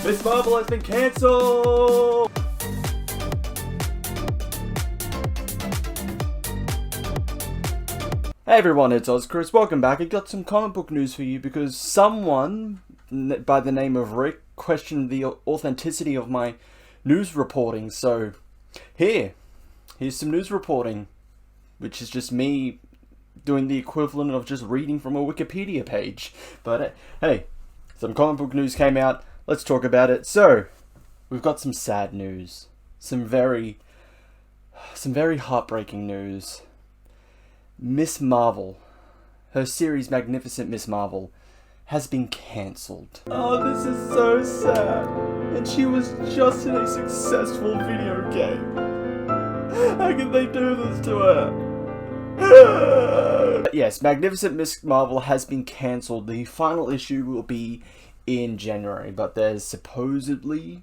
Miss Marvel has been cancelled! Hey everyone, it's Chris. Welcome back. I got some comic book news for you because someone by the name of Rick questioned the authenticity of my news reporting. So here's some news reporting, which is just me doing the equivalent of just reading from a Wikipedia page. But hey, some comic book news came out. Let's talk about it. So we've got some sad news, some very heartbreaking news. Miss Marvel, her series Magnificent Miss Marvel, has been cancelled. Oh, this is so sad. And she was just in a successful video game. How can they do this to her? Yes, Magnificent Miss Marvel has been cancelled. The final issue will be in January, but there's supposedly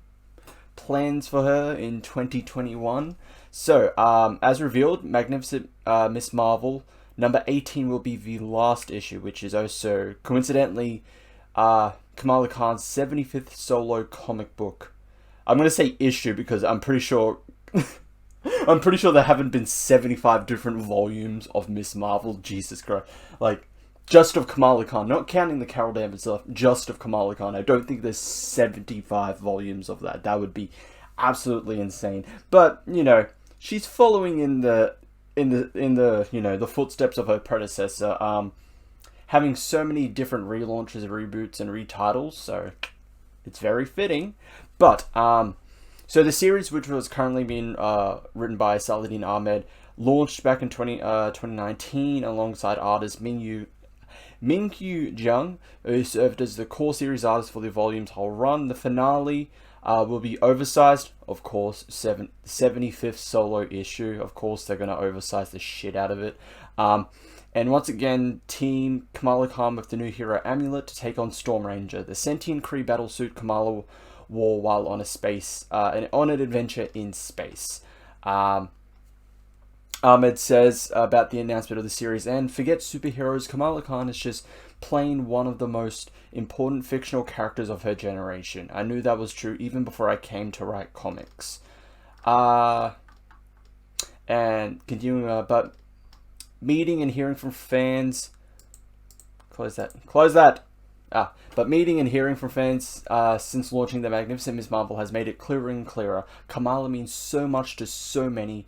plans for her in 2021. So, as revealed, Magnificent Miss Marvel number 18 will be the last issue, which is also, coincidentally, Kamala Khan's 75th solo comic book. I'm going to say issue because I'm pretty sure there haven't been 75 different volumes of Miss Marvel. Jesus Christ. Like, just of Kamala Khan, not counting the Carol Danvers stuff, just of Kamala Khan. I don't think there's 75 volumes of that. That would be absolutely insane. But, you know, she's following in the the footsteps of her predecessor, having so many different relaunches, reboots, and retitles, so it's very fitting. But so the series, which was currently being written by Saladin Ahmed, launched back in 2019 alongside artist Mingyu Zhang, who served as the core series artist for the volume's whole run. The finale will be oversized, of course, 75th solo issue. Of course, they're going to oversize the shit out of it. And once again, Team Kamala Khan with the new hero Amulet to take on Storm Ranger, the sentient Kree battlesuit Kamala wore while on an adventure in space. Ahmed says about the announcement of the series, and forget superheroes, Kamala Khan is just plain one of the most important fictional characters of her generation. I knew that was true even before I came to write comics. And continuing, but meeting and hearing from fans... Close that. But meeting and hearing from fans since launching the Magnificent Miss Marvel has made it clearer and clearer. Kamala means so much to so many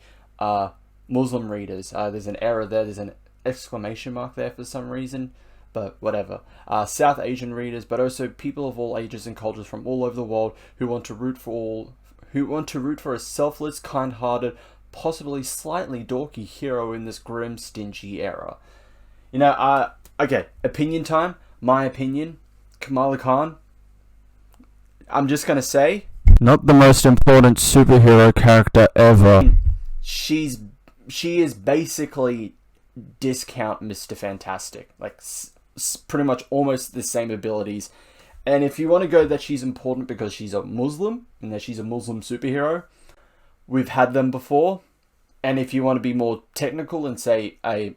Muslim readers. There's an error there. There's an exclamation mark there for some reason. But whatever. South Asian readers, but also people of all ages and cultures from all over the world who want to root for a selfless, kind-hearted, possibly slightly dorky hero in this grim, stingy era. You know, okay, opinion time. My opinion, Kamala Khan, I'm just gonna say, not the most important superhero character ever. She is basically discount Mr. Fantastic. Like, pretty much almost the same abilities. And if you want to go that she's important because she's a Muslim and that she's a Muslim superhero, we've had them before. And if you want to be more technical and say a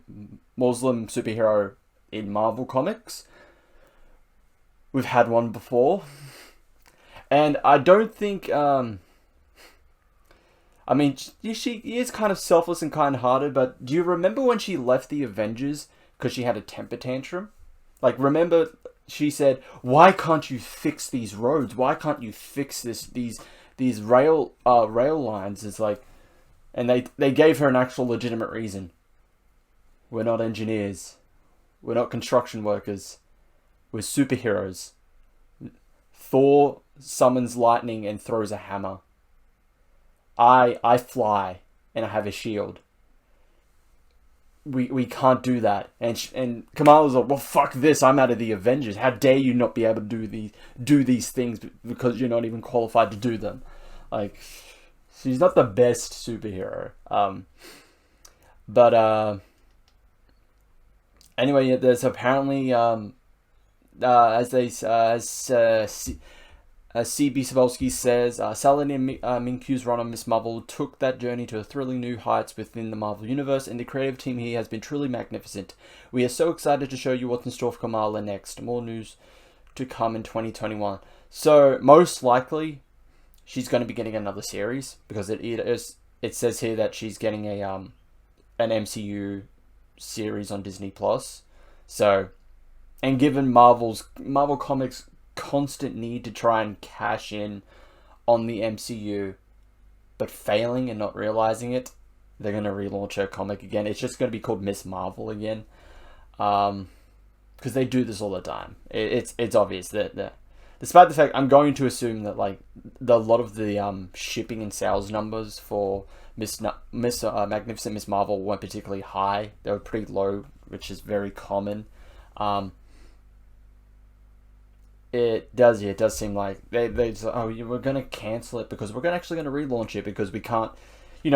Muslim superhero in Marvel Comics, we've had one before. And I don't think, I mean, she is kind of selfless and kind-hearted, but do you remember when she left the Avengers because she had a temper tantrum? Like, remember, she said, "Why can't you fix these roads? Why can't you fix these rail lines?" It's like, and they gave her an actual legitimate reason. We're not engineers. We're not construction workers. We're superheroes. Thor summons lightning and throws a hammer. I fly and I have a shield. We can't do that. And Kamala's like, well, fuck this. I'm out of the Avengers. How dare you not be able to do these things because you're not even qualified to do them. Like, she's not the best superhero. But anyway, there's apparently As C.B. Cebulski says, Saladin Minkyu's run on Miss Marvel took that journey to thrilling new heights within the Marvel Universe, and the creative team here has been truly magnificent. We are so excited to show you what's in store for Kamala next. More news to come in 2021. So most likely, she's going to be getting another series because it says here that she's getting an MCU series on Disney Plus. So, and given Marvel Comics' constant need to try and cash in on the MCU, but failing and not realizing it, they're going to relaunch her comic again. It's just going to be called Miss Marvel again, because they do this all the time. It's obvious that despite the fact, I'm going to assume that like a lot of the shipping and sales numbers for Magnificent Miss Marvel weren't particularly high. They were pretty low, which is very common. It does seem like they we're gonna cancel it because we're actually gonna relaunch it because we can't, you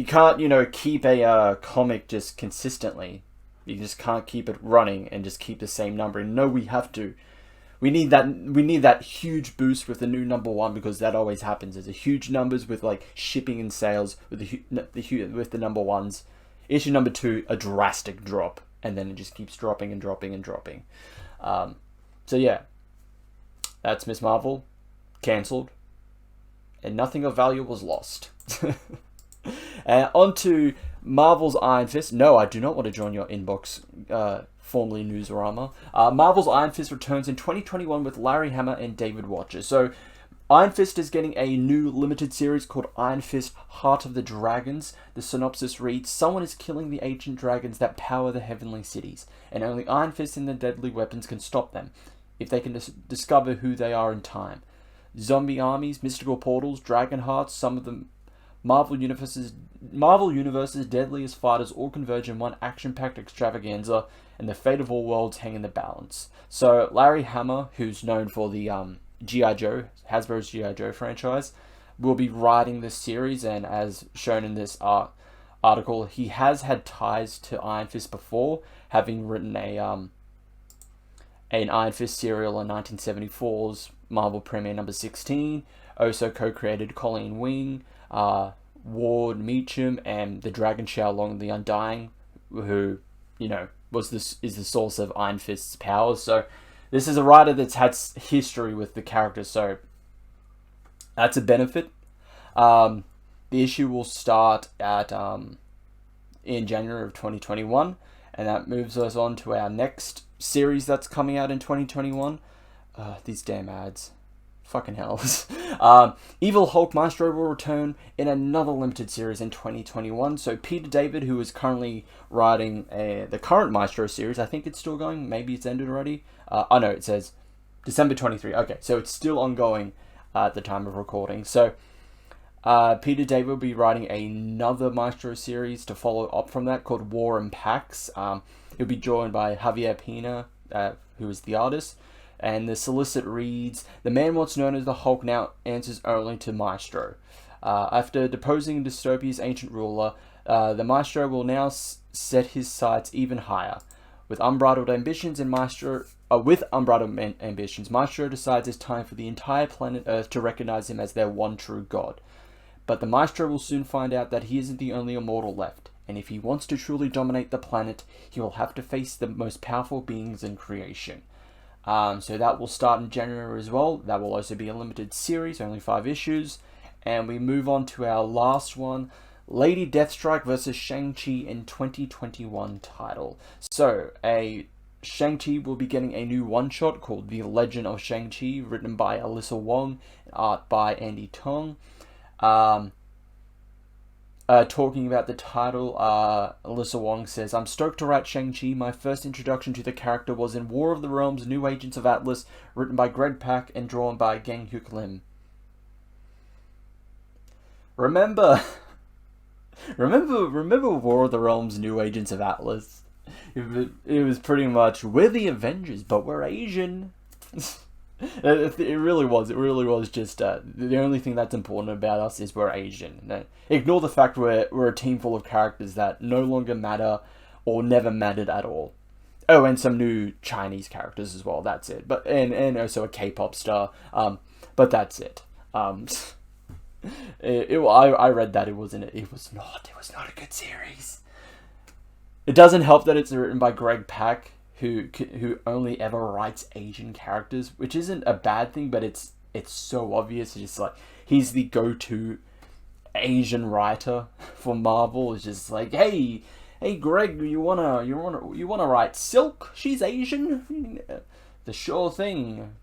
can't keep a comic just consistently. You just can't keep it running and just keep the same number. And no, we have to. We need that huge boost with the new number one because that always happens. There's a huge numbers with like shipping and sales with with the number ones. Issue number 2, a drastic drop, and then it just keeps dropping and dropping and dropping. So yeah, that's Miss Marvel, cancelled, and nothing of value was lost. And on to Marvel's Iron Fist. No, I do not want to join your inbox, formerly Newsarama. Marvel's Iron Fist returns in 2021 with Larry Hama and David Watcher. So, Iron Fist is getting a new limited series called Iron Fist Heart of the Dragons. The synopsis reads, someone is killing the ancient dragons that power the heavenly cities, and only Iron Fist and the deadly weapons can stop them, if they can discover who they are in time. Zombie armies, mystical portals, dragon hearts, some of the Marvel Universe's deadliest fighters all converge in one action-packed extravaganza, and the fate of all worlds hang in the balance. So Larry Hama, who's known for the G.I. Joe, Hasbro's G.I. Joe franchise, will be writing this series, and as shown in this article, he has had ties to Iron Fist before, having written an Iron Fist serial in 1974's Marvel Premiere number 16, also co-created Colleen Wing, Ward Meacham, and the Dragon Xiaolong the Undying, who, is the source of Iron Fist's powers. So this is a writer that's had history with the character, so that's a benefit. The issue will start at in January of 2021, and that moves us on to our next series that's coming out in 2021. These damn ads. Fucking hell. Evil Hulk Maestro will return in another limited series in 2021. So Peter David, who is currently writing the current Maestro series, I think it's still going. Maybe it's ended already. Oh no, it says December 23. Okay, so it's still ongoing at the time of recording. So Peter David will be writing another Maestro series to follow up from that called War and Pax. He'll be joined by Javier Pina, who is the artist. And the solicit reads, the man once known as the Hulk now answers only to Maestro. After deposing Dystopia's ancient ruler, the Maestro will now set his sights even higher. With unbridled ambitions, Maestro decides it's time for the entire planet Earth to recognize him as their one true god. But the Maestro will soon find out that he isn't the only immortal left, and if he wants to truly dominate the planet, he will have to face the most powerful beings in creation. So that will start in January as well. That will also be a limited series, only 5 issues. And we move on to our last one, Lady Deathstrike versus Shang-Chi in 2021 title. So, Shang-Chi will be getting a new one-shot called The Legend of Shang-Chi, written by Alyssa Wong, art by Andy Tong. Talking about the title, Alyssa Wong says, I'm stoked to write Shang-Chi. My first introduction to the character was in War of the Realms, New Agents of Atlas, written by Greg Pak and drawn by Gang Hyuk Lim. Remember War of the Realms, New Agents of Atlas? It was pretty much, we're the Avengers, but we're Asian. It really was. It really was just the only thing that's important about us is we're Asian. Ignore the fact we're a team full of characters that no longer matter or never mattered at all. Oh, and some new Chinese characters as well. That's it. But and also a K-pop star. But that's it. I read that it was not a good series. It doesn't help that it's written by Greg Pak, who only ever writes Asian characters, which isn't a bad thing, but it's so obvious. It's just like he's the go-to Asian writer for Marvel. It's just like, hey Greg, you wanna write Silk? She's Asian. The sure thing.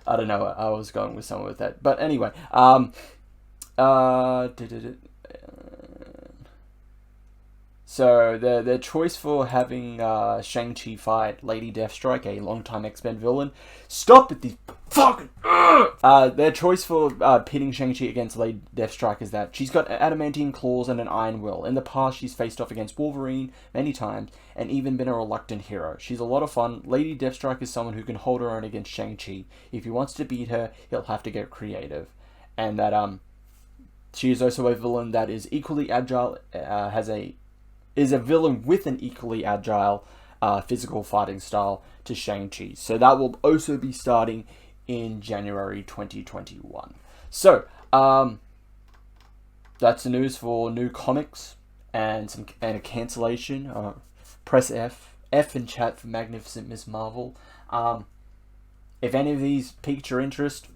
I don't know. I was going with someone with that, but anyway. So their choice for having Shang-Chi fight Lady Deathstrike, a longtime X-Men villain. Stop it, these fucking... their choice for pitting Shang-Chi against Lady Deathstrike is that she's got adamantine claws and an iron will. In the past, she's faced off against Wolverine many times, and even been a reluctant hero. She's a lot of fun. Lady Deathstrike is someone who can hold her own against Shang-Chi. If he wants to beat her, he'll have to get creative. And that she is also a villain that is equally agile, is a villain with an equally agile physical fighting style to Shang-Chi. So that will also be starting in January 2021. So, that's the news for new comics and a cancellation. Press F in chat for Magnificent Miss Marvel. If any of these piqued your interest,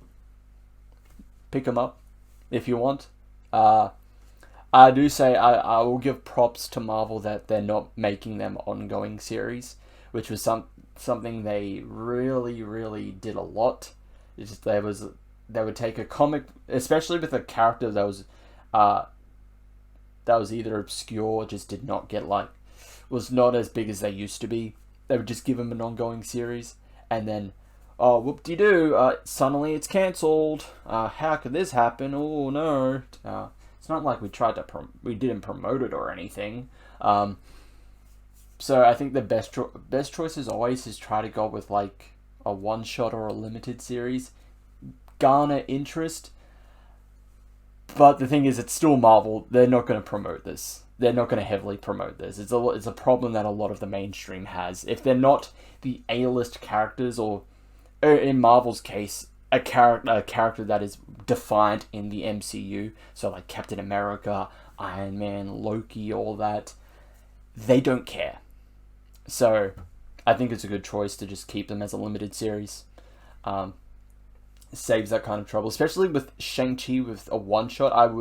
pick them up if you want. I do say I will give props to Marvel that they're not making them ongoing series, which was something they really did a lot. It's just they would take a comic, especially with a character that was either obscure or just did not get was not as big as they used to be. They would just give them an ongoing series, and then whoop-de-doo, suddenly it's cancelled. How could this happen? Oh no. It's not like we didn't promote it or anything. So I think the best choice as always is try to go with like a one shot or a limited series, garner interest. But the thing is, it's still Marvel. They're not going to promote this. They're not going to heavily promote this. It's a problem that a lot of the mainstream has. If they're not the A-list characters, or in Marvel's case, a character that is defined in the MCU, so like Captain America, Iron Man, Loki, all that, they don't care. So I think it's a good choice to just keep them as a limited series. Saves that kind of trouble, especially with Shang-Chi with a one-shot.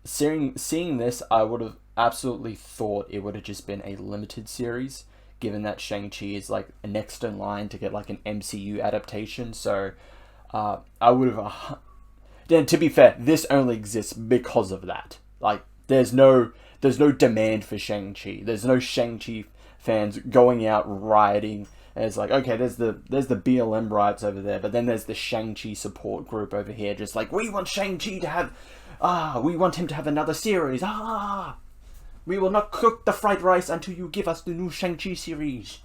Seeing this, I would have absolutely thought it would have just been a limited series, given that Shang-Chi is like next in line to get like an MCU adaptation. So I would have... Then to be fair, this only exists because of that. Like, there's no demand for Shang-Chi. There's no Shang-Chi fans going out rioting. And it's like, okay, there's the BLM riots over there, but then there's the Shang-Chi support group over here, just like, we want Shang-Chi to have... we want him to have another series. We will not cook the fried rice until you give us the new Shang-Chi series.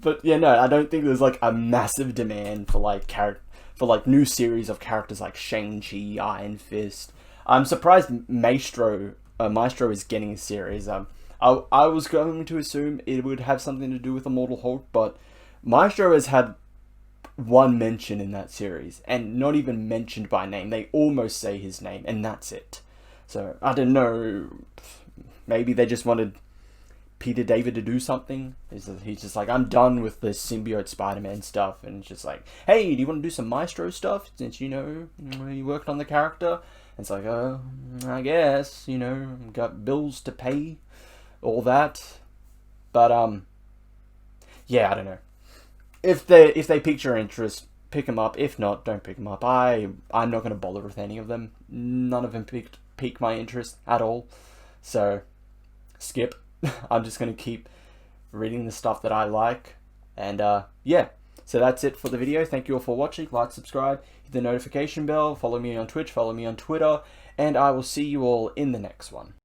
But yeah, no, I don't think there's like a massive demand for like new series of characters like Shang-Chi, Iron Fist. I'm surprised Maestro is getting a series. I was going to assume it would have something to do with Immortal Hulk, but Maestro has had one mention in that series, and not even mentioned by name. They almost say his name, and that's it. So, I don't know, maybe they just wanted Peter David to do something. He's just like, I'm done with the symbiote Spider-Man stuff, and it's just like, hey, do you want to do some Maestro stuff, since, you worked on the character? And it's like, I guess, got bills to pay, all that. But, yeah, I don't know. If they pique your interest, pick them up. If not, don't pick them up. I'm not going to bother with any of them. None of them pique my interest at all. So, skip. I'm just going to keep reading the stuff that I like. And, yeah. So that's it for the video. Thank you all for watching. Like, subscribe, hit the notification bell, follow me on Twitch, follow me on Twitter, and I will see you all in the next one.